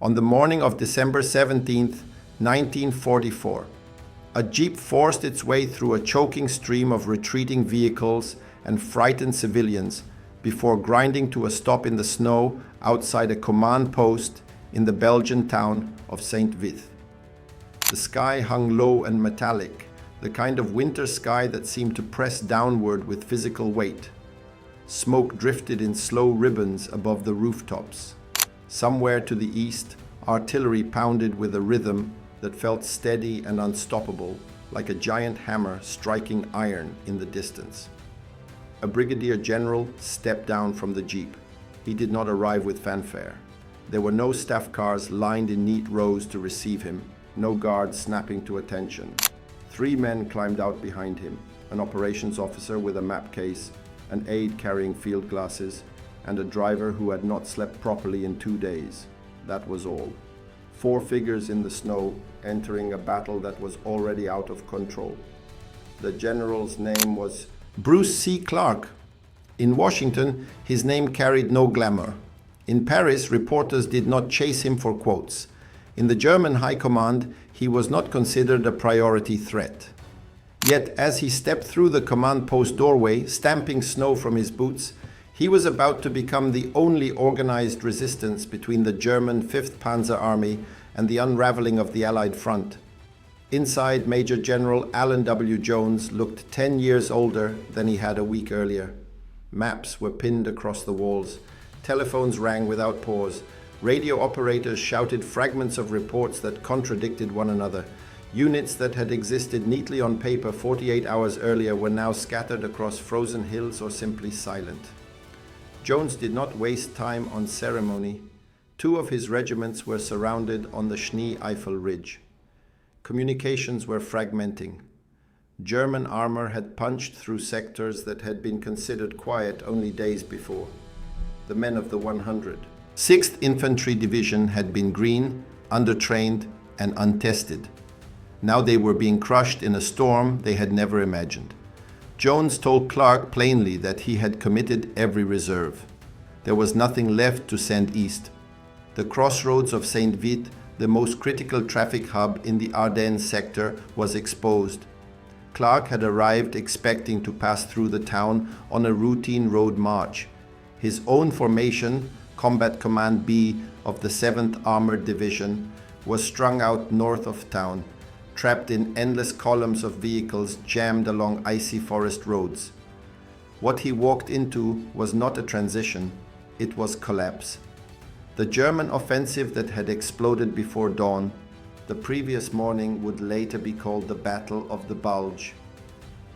On the morning of December 17th, 1944, a jeep forced its way through a choking stream of retreating vehicles and frightened civilians before grinding to a stop in the snow outside a command post in the Belgian town of St. Vith. The sky hung low and metallic, the kind of winter sky that seemed to press downward with physical weight. Smoke drifted in slow ribbons above the rooftops. Somewhere to the east, artillery pounded with a rhythm that felt steady and unstoppable, like a giant hammer striking iron in the distance. A brigadier general stepped down from the jeep. He did not arrive with fanfare. There were no staff cars lined in neat rows to receive him, no guards snapping to attention. 3 men climbed out behind him, an operations officer with a map case, an aide carrying field glasses, and a driver who had not slept properly in 2 days. That was all. 4 figures in the snow, entering a battle that was already out of control. The general's name was Bruce C. Clarke. In Washington, his name carried no glamour. In Paris, reporters did not chase him for quotes. In the German High Command, he was not considered a priority threat. Yet, as he stepped through the command post doorway, stamping snow from his boots, he was about to become the only organized resistance between the German 5th Panzer Army and the unraveling of the Allied front. Inside, Major General Alan W. Jones looked 10 years older than he had a week earlier. Maps were pinned across the walls. Telephones rang without pause. Radio operators shouted fragments of reports that contradicted one another. Units that had existed neatly on paper 48 hours earlier were now scattered across frozen hills or simply silent. Jones did not waste time on ceremony. 2 of his regiments were surrounded on the Schnee-Eifel Ridge. Communications were fragmenting. German armor had punched through sectors that had been considered quiet only days before. The men of the 100. 6th Infantry Division had been green, undertrained, and untested. Now they were being crushed in a storm they had never imagined. Jones told Clarke plainly that he had committed every reserve. There was nothing left to send east. The crossroads of St. Vith, the most critical traffic hub in the Ardennes sector, was exposed. Clarke had arrived expecting to pass through the town on a routine road march. His own formation, Combat Command B of the 7th Armored Division, was strung out north of town, trapped in endless columns of vehicles jammed along icy forest roads. What he walked into was not a transition, it was collapse. The German offensive that had exploded before dawn, the previous morning, would later be called the Battle of the Bulge.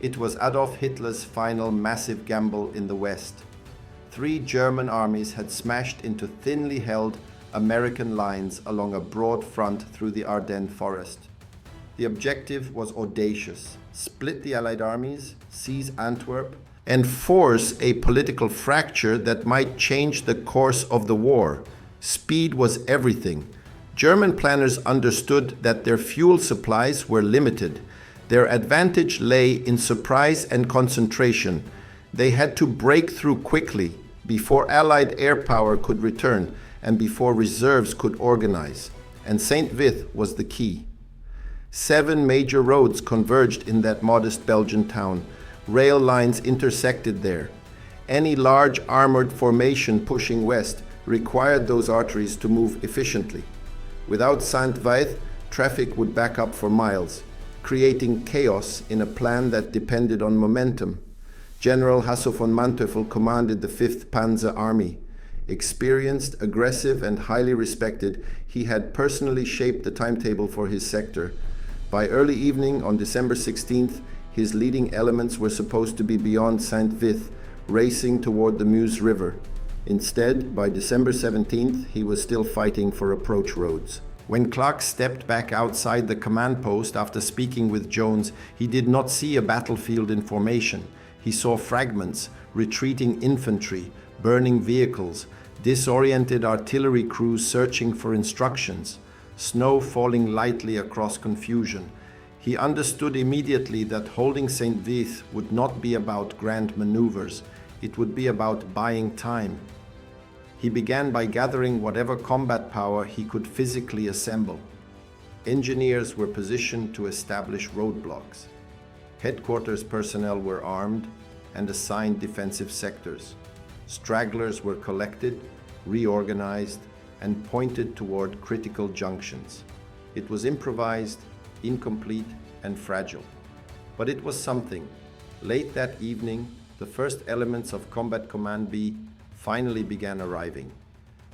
It was Adolf Hitler's final massive gamble in the West. 3 German armies had smashed into thinly held American lines along a broad front through the Ardennes forest. The objective was audacious: split the Allied armies, seize Antwerp, and force a political fracture that might change the course of the war. Speed was everything. German planners understood that their fuel supplies were limited. Their advantage lay in surprise and concentration. They had to break through quickly, before Allied air power could return and before reserves could organize. And St. Vith was the key. 7 major roads converged in that modest Belgian town. Rail lines intersected there. Any large armored formation pushing west required those arteries to move efficiently. Without St. Vith, traffic would back up for miles, creating chaos in a plan that depended on momentum. General Hasso von Manteuffel commanded the 5th Panzer Army. Experienced, aggressive, and highly respected, he had personally shaped the timetable for his sector. By early evening on December 16th, his leading elements were supposed to be beyond St. Vith, racing toward the Meuse River. Instead, by December 17th, he was still fighting for approach roads. When Clarke stepped back outside the command post after speaking with Jones, he did not see a battlefield in formation. He saw fragments, retreating infantry, burning vehicles, disoriented artillery crews searching for instructions, snow falling lightly across confusion. He understood immediately that holding St. Vith would not be about grand maneuvers. It would be about buying time. He began by gathering whatever combat power he could physically assemble. Engineers were positioned to establish roadblocks. Headquarters personnel were armed and assigned defensive sectors. Stragglers were collected, reorganized, and pointed toward critical junctions. It was improvised, incomplete, and fragile. But it was something. Late that evening, the first elements of Combat Command B finally began arriving.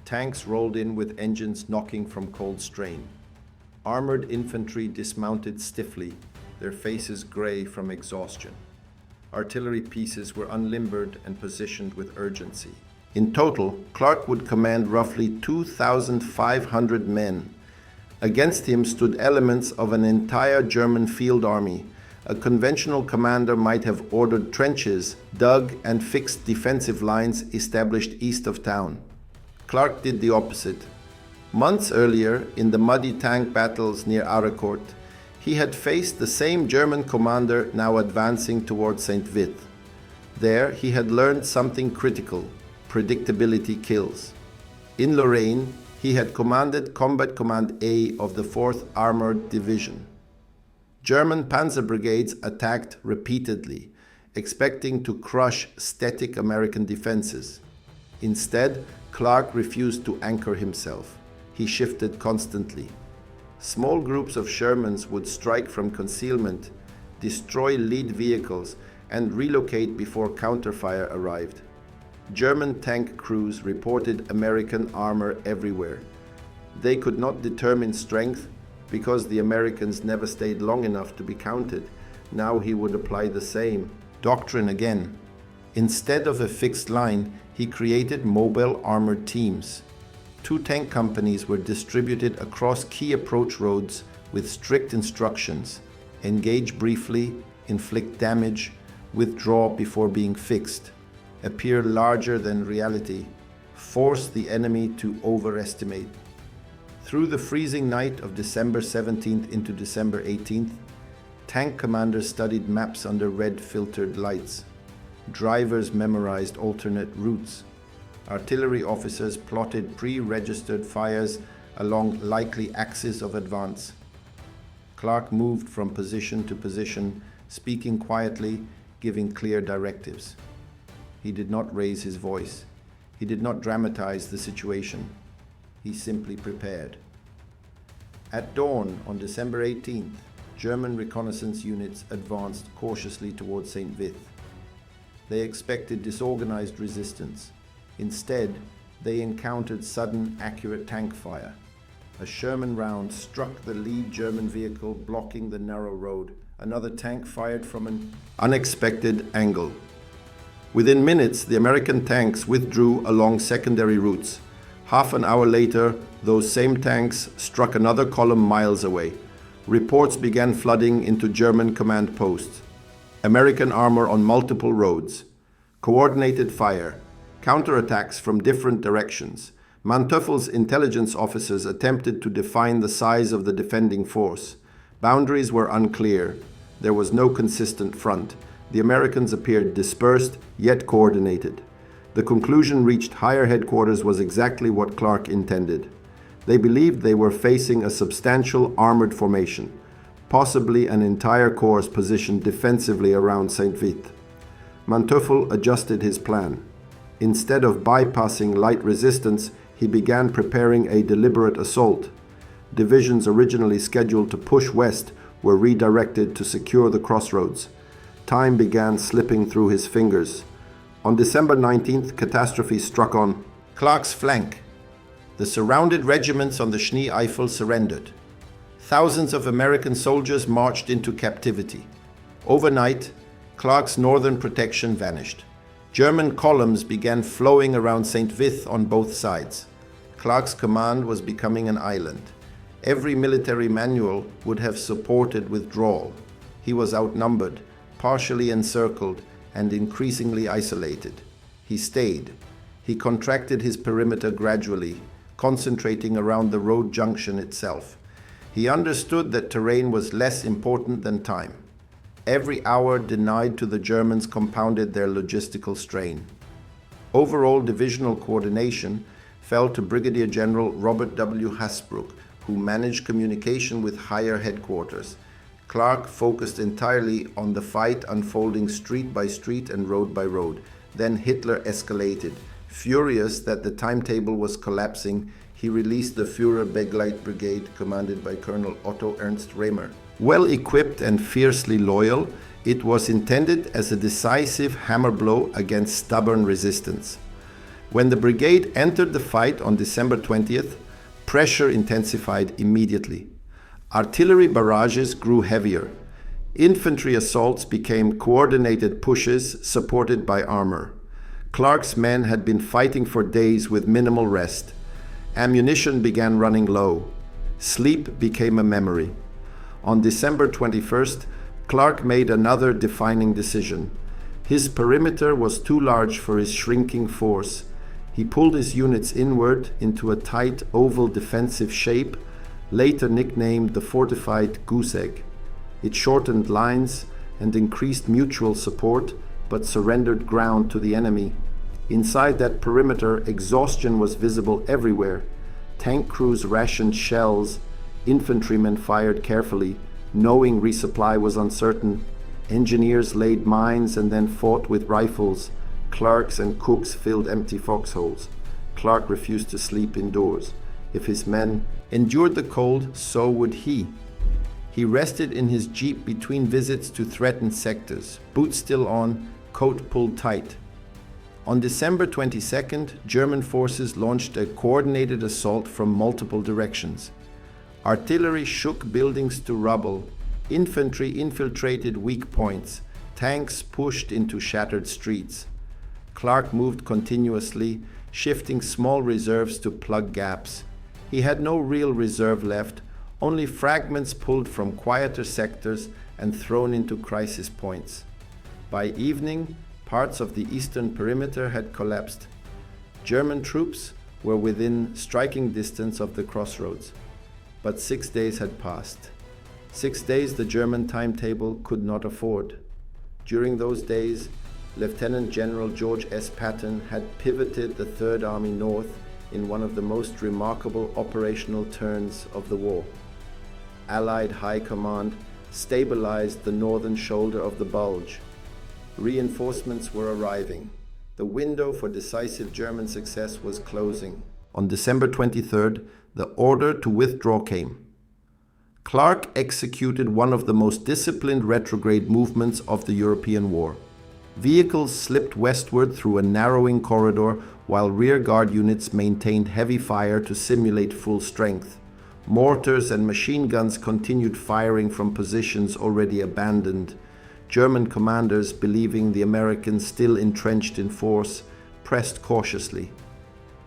Tanks rolled in with engines knocking from cold strain. Armored infantry dismounted stiffly, their faces gray from exhaustion. Artillery pieces were unlimbered and positioned with urgency. In total, Clarke would command roughly 2,500 men. Against him stood elements of an entire German field army. A conventional commander might have ordered trenches dug and fixed defensive lines established east of town. Clarke did the opposite. Months earlier, in the muddy tank battles near Ardennes, he had faced the same German commander now advancing towards St. Vith. There, he had learned something critical: predictability kills. In Lorraine, he had commanded Combat Command A of the 4th Armored Division. German panzer brigades attacked repeatedly, expecting to crush static American defenses. Instead, Clarke refused to anchor himself. He shifted constantly. Small groups of Shermans would strike from concealment, destroy lead vehicles, and relocate before counterfire arrived. German tank crews reported American armor everywhere. They could not determine strength because the Americans never stayed long enough to be counted. Now he would apply the same doctrine again. Instead of a fixed line, he created mobile armored teams. 2 tank companies were distributed across key approach roads with strict instructions: engage briefly, inflict damage, withdraw before being fixed, appear larger than reality, force the enemy to overestimate. Through the freezing night of December 17th into December 18th, tank commanders studied maps under red filtered lights. Drivers memorized alternate routes. Artillery officers plotted pre-registered fires along likely axes of advance. Clarke moved from position to position, speaking quietly, giving clear directives. He did not raise his voice. He did not dramatize the situation. He simply prepared. At dawn on December 18th, German reconnaissance units advanced cautiously towards St. Vith. They expected disorganized resistance. Instead, they encountered sudden, accurate tank fire. A Sherman round struck the lead German vehicle blocking the narrow road. Another tank fired from an unexpected angle. Within minutes, the American tanks withdrew along secondary routes. Half an hour later, those same tanks struck another column miles away. Reports began flooding into German command posts. American armor on multiple roads. Coordinated fire. Counterattacks from different directions. Manteuffel's intelligence officers attempted to define the size of the defending force. Boundaries were unclear. There was no consistent front. The Americans appeared dispersed, yet coordinated. The conclusion reached higher headquarters was exactly what Clarke intended. They believed they were facing a substantial armored formation, possibly an entire corps positioned defensively around St. Vith. Manteuffel adjusted his plan. Instead of bypassing light resistance, he began preparing a deliberate assault. Divisions originally scheduled to push west were redirected to secure the crossroads. Time began slipping through his fingers. On December 19th, catastrophe struck on Clarke's flank. The surrounded regiments on the Schnee-Eifel surrendered. Thousands of American soldiers marched into captivity. Overnight, Clarke's northern protection vanished. German columns began flowing around St. Vith on both sides. Clarke's command was becoming an island. Every military manual would have supported withdrawal. He was outnumbered, partially encircled, and increasingly isolated. He stayed. He contracted his perimeter gradually, concentrating around the road junction itself. He understood that terrain was less important than time. Every hour denied to the Germans compounded their logistical strain. Overall divisional coordination fell to Brigadier General Robert W. Hasbrouck, who managed communication with higher headquarters. Clarke focused entirely on the fight unfolding street by street and road by road. Then Hitler escalated. Furious that the timetable was collapsing, he released the Führer-Begleit Brigade commanded by Colonel Otto Ernst Rehmer. Well equipped and fiercely loyal, it was intended as a decisive hammer blow against stubborn resistance. When the brigade entered the fight on December 20th, pressure intensified immediately. Artillery barrages grew heavier. Infantry assaults became coordinated pushes supported by armor. Clarke's men had been fighting for days with minimal rest. Ammunition began running low. Sleep became a memory. On December 21st, Clarke made another defining decision. His perimeter was too large for his shrinking force. He pulled his units inward into a tight oval defensive shape, later nicknamed the fortified goose egg. It shortened lines and increased mutual support, but surrendered ground to the enemy. Inside that perimeter, exhaustion was visible everywhere. Tank crews rationed shells. Infantrymen fired carefully, knowing resupply was uncertain. Engineers laid mines and then fought with rifles. Clerks and cooks filled empty foxholes. Clarke refused to sleep indoors. If his men endured the cold, so would he. He rested in his jeep between visits to threatened sectors, boots still on, coat pulled tight. On December 22nd, German forces launched a coordinated assault from multiple directions. Artillery shook buildings to rubble. Infantry infiltrated weak points. Tanks pushed into shattered streets. Clarke moved continuously, shifting small reserves to plug gaps. He had no real reserve left, only fragments pulled from quieter sectors and thrown into crisis points. By evening, parts of the eastern perimeter had collapsed. German troops were within striking distance of the crossroads. But 6 days had passed. 6 days the German timetable could not afford. During those days, Lieutenant General George S. Patton had pivoted the Third Army north in one of the most remarkable operational turns of the war. Allied High Command stabilized the northern shoulder of the Bulge. Reinforcements were arriving. The window for decisive German success was closing. On December 23rd, the order to withdraw came. Clarke executed one of the most disciplined retrograde movements of the European war. Vehicles slipped westward through a narrowing corridor while rearguard units maintained heavy fire to simulate full strength. Mortars and machine guns continued firing from positions already abandoned. German commanders, believing the Americans still entrenched in force, pressed cautiously.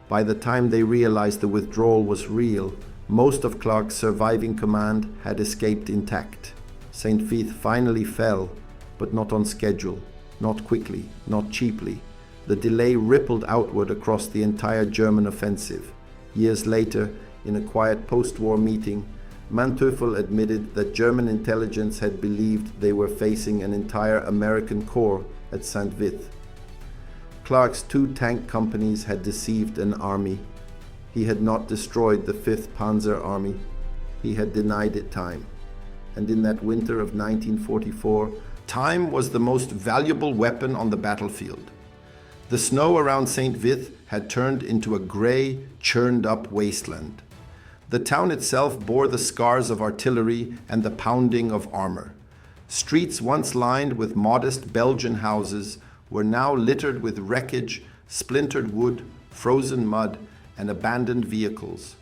By the time they realized the withdrawal was real, most of Clarke's surviving command had escaped intact. St. Vith finally fell, but not on schedule, not quickly, not cheaply. The delay rippled outward across the entire German offensive. Years later, in a quiet post-war meeting, Manteuffel admitted that German intelligence had believed they were facing an entire American corps at St. Vith. Clarke's 2 tank companies had deceived an army. He had not destroyed the 5th Panzer Army. He had denied it time. And in that winter of 1944, time was the most valuable weapon on the battlefield. The snow around St. Vith had turned into a gray, churned-up wasteland. The town itself bore the scars of artillery and the pounding of armor. Streets once lined with modest Belgian houses were now littered with wreckage, splintered wood, frozen mud, and abandoned vehicles.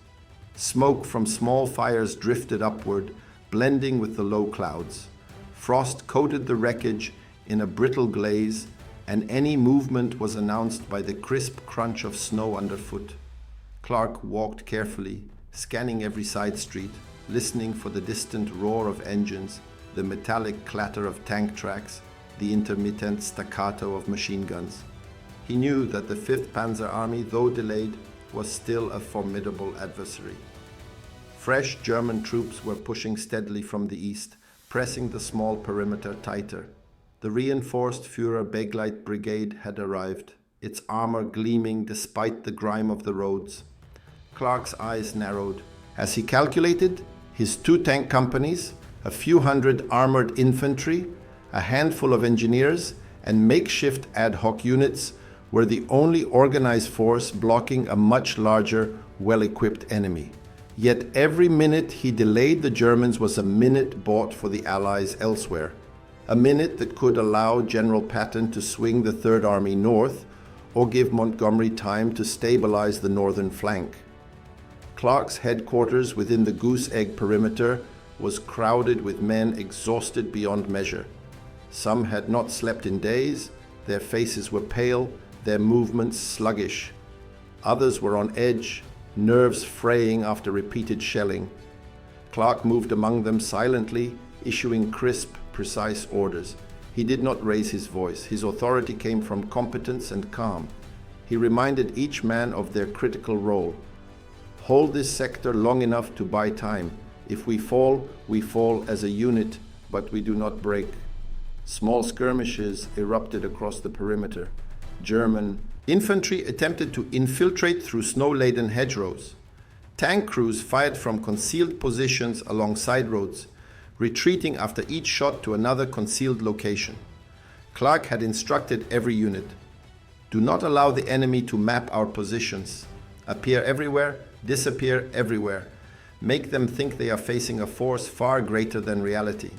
Smoke from small fires drifted upward, blending with the low clouds. Frost coated the wreckage in a brittle glaze, and any movement was announced by the crisp crunch of snow underfoot. Clarke walked carefully, scanning every side street, listening for the distant roar of engines, the metallic clatter of tank tracks, the intermittent staccato of machine guns. He knew that the 5th Panzer Army, though delayed, was still a formidable adversary. Fresh German troops were pushing steadily from the east, pressing the small perimeter tighter. The reinforced Führer-Begleit Brigade had arrived, its armor gleaming despite the grime of the roads. Clarke's eyes narrowed. As he calculated, his 2 tank companies, a few hundred armored infantry, a handful of engineers, and makeshift ad hoc units were the only organized force blocking a much larger, well-equipped enemy. Yet every minute he delayed the Germans was a minute bought for the Allies elsewhere. A minute that could allow General Patton to swing the Third Army north or give Montgomery time to stabilize the northern flank. Clarke's headquarters within the Goose Egg perimeter was crowded with men exhausted beyond measure. Some had not slept in days, their faces were pale, their movements sluggish. Others were on edge, nerves fraying after repeated shelling. Clarke moved among them silently, issuing crisp, precise orders. He did not raise his voice. His authority came from competence and calm. He reminded each man of their critical role. Hold this sector long enough to buy time. If we fall as a unit, but we do not break. Small skirmishes erupted across the perimeter. German infantry attempted to infiltrate through snow-laden hedgerows. Tank crews fired from concealed positions along side roads, retreating after each shot to another concealed location. Clarke had instructed every unit, do not allow the enemy to map our positions. Appear everywhere, disappear everywhere. Make them think they are facing a force far greater than reality.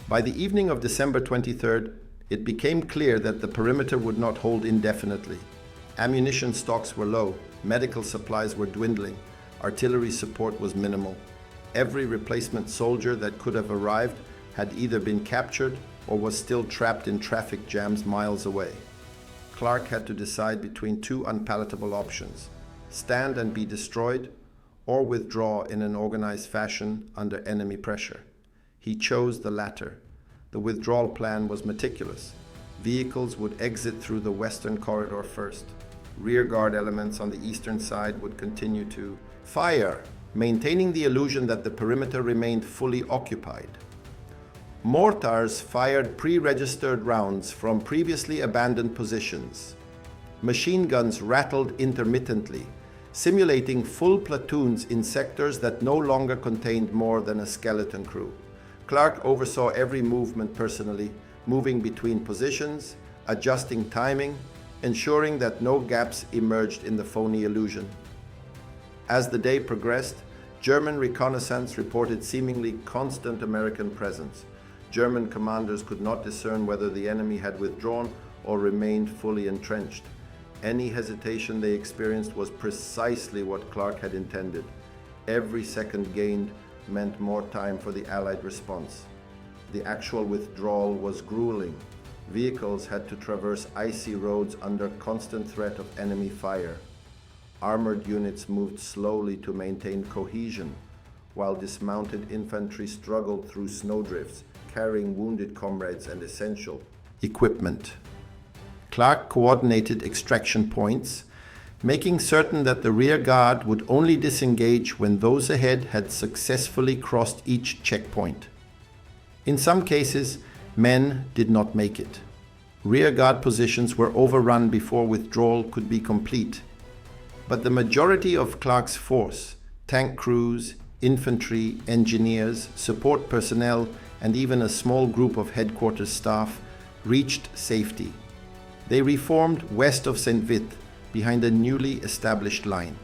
By the evening of December 23rd, it became clear that the perimeter would not hold indefinitely. Ammunition stocks were low, medical supplies were dwindling, artillery support was minimal. Every replacement soldier that could have arrived had either been captured or was still trapped in traffic jams miles away. Clarke had to decide between 2 unpalatable options: stand and be destroyed, or withdraw in an organized fashion under enemy pressure. He chose the latter. The withdrawal plan was meticulous. Vehicles would exit through the western corridor first. Rearguard elements on the eastern side would continue to fire, maintaining the illusion that the perimeter remained fully occupied. Mortars fired pre-registered rounds from previously abandoned positions. Machine guns rattled intermittently, simulating full platoons in sectors that no longer contained more than a skeleton crew. Clarke oversaw every movement personally, moving between positions, adjusting timing, ensuring that no gaps emerged in the phony illusion. As the day progressed, German reconnaissance reported seemingly constant American presence. German commanders could not discern whether the enemy had withdrawn or remained fully entrenched. Any hesitation they experienced was precisely what Clarke had intended. Every second gained meant more time for the Allied response. The actual withdrawal was grueling. Vehicles had to traverse icy roads under constant threat of enemy fire. Armored units moved slowly to maintain cohesion, while dismounted infantry struggled through snowdrifts, carrying wounded comrades and essential equipment. Clarke coordinated extraction points, making certain that the rear guard would only disengage when those ahead had successfully crossed each checkpoint. In some cases, men did not make it. Rear guard positions were overrun before withdrawal could be complete. But the majority of Clarke's force, tank crews, infantry, engineers, support personnel, and even a small group of headquarters staff, reached safety. They reformed west of St. Vith, behind a newly established line.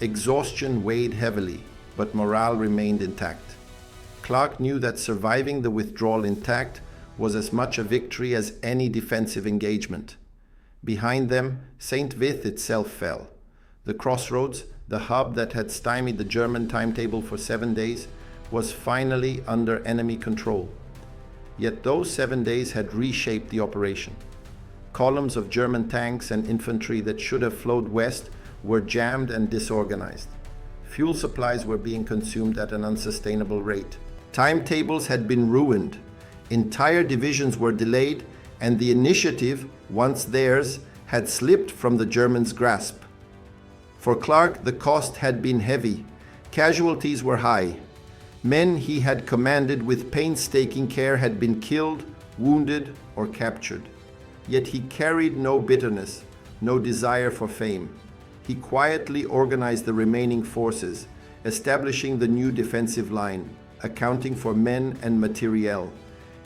Exhaustion weighed heavily, but morale remained intact. Clarke knew that surviving the withdrawal intact was as much a victory as any defensive engagement. Behind them, St. Vith itself fell. The crossroads, the hub that had stymied the German timetable for 7 days, was finally under enemy control. Yet those 7 days had reshaped the operation. Columns of German tanks and infantry that should have flowed west were jammed and disorganized. Fuel supplies were being consumed at an unsustainable rate. Timetables had been ruined. Entire divisions were delayed, and the initiative, once theirs, had slipped from the Germans' grasp. For Clarke, the cost had been heavy. Casualties were high. Men he had commanded with painstaking care had been killed, wounded, or captured. Yet he carried no bitterness, no desire for fame. He quietly organized the remaining forces, establishing the new defensive line, accounting for men and materiel,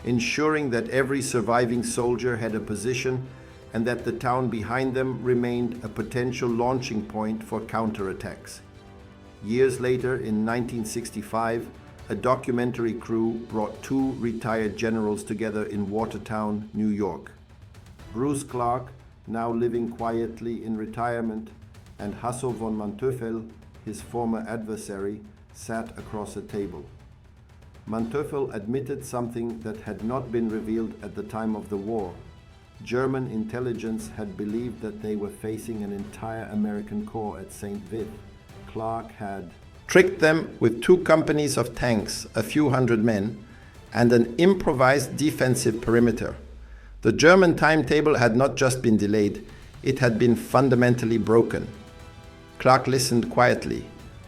ensuring that every surviving soldier had a position and that the town behind them remained a potential launching point for counterattacks. Years later, in 1965, a documentary crew brought two retired generals together in Watertown, New York. Bruce Clarke, now living quietly in retirement, and Hasso von Manteuffel, his former adversary, sat across a table. Manteuffel admitted something that had not been revealed at the time of the war. German intelligence had believed that they were facing an entire American corps at St. Vith. Clarke had tricked them with 2 companies of tanks, a few hundred men, and an improvised defensive perimeter. The German timetable had not just been delayed, it had been fundamentally broken. Clarke listened quietly,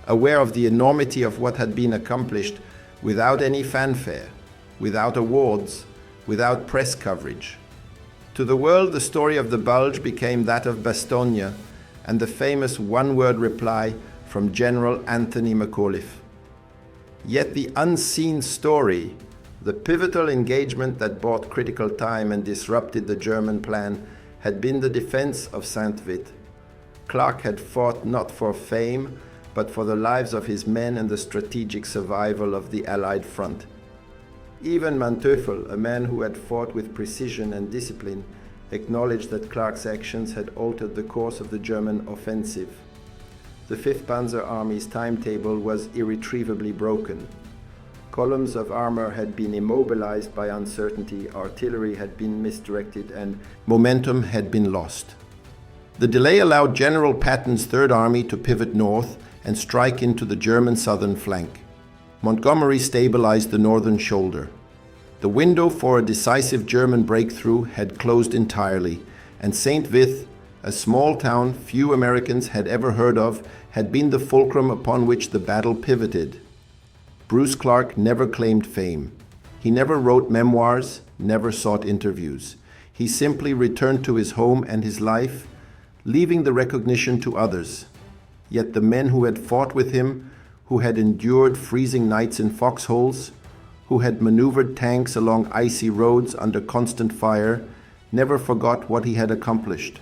aware of the enormity of what had been accomplished without any fanfare, without awards, without press coverage. To the world, the story of the Bulge became that of Bastogne and the famous one-word reply from General Anthony McAuliffe. Yet the unseen story, the pivotal engagement that bought critical time and disrupted the German plan, had been the defense of St. Vith. Clarke had fought not for fame, but for the lives of his men and the strategic survival of the Allied front. Even Manteuffel, a man who had fought with precision and discipline, acknowledged that Clarke's actions had altered the course of the German offensive. The 5th Panzer Army's timetable was irretrievably broken. Columns of armor had been immobilized by uncertainty, artillery had been misdirected, and momentum had been lost. The delay allowed General Patton's 3rd Army to pivot north and strike into the German southern flank. Montgomery stabilized the northern shoulder. The window for a decisive German breakthrough had closed entirely, and St. Vith, a small town few Americans had ever heard of, had been the fulcrum upon which the battle pivoted. Bruce Clarke never claimed fame. He never wrote memoirs, never sought interviews. He simply returned to his home and his life, leaving the recognition to others. Yet the men who had fought with him, who had endured freezing nights in foxholes, who had maneuvered tanks along icy roads under constant fire, never forgot what he had accomplished.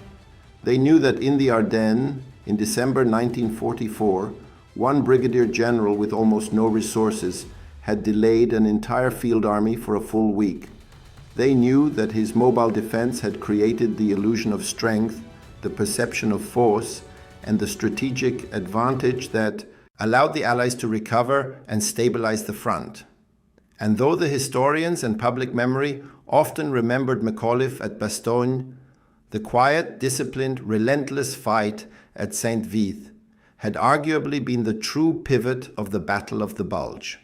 They knew that in the Ardennes, in December 1944, one brigadier general with almost no resources had delayed an entire field army for a full week. They knew that his mobile defense had created the illusion of strength, the perception of force, and the strategic advantage that allowed the Allies to recover and stabilize the front. And though the historians and public memory often remembered McAuliffe at Bastogne, the quiet, disciplined, relentless fight at St. Vith had arguably been the true pivot of the Battle of the Bulge.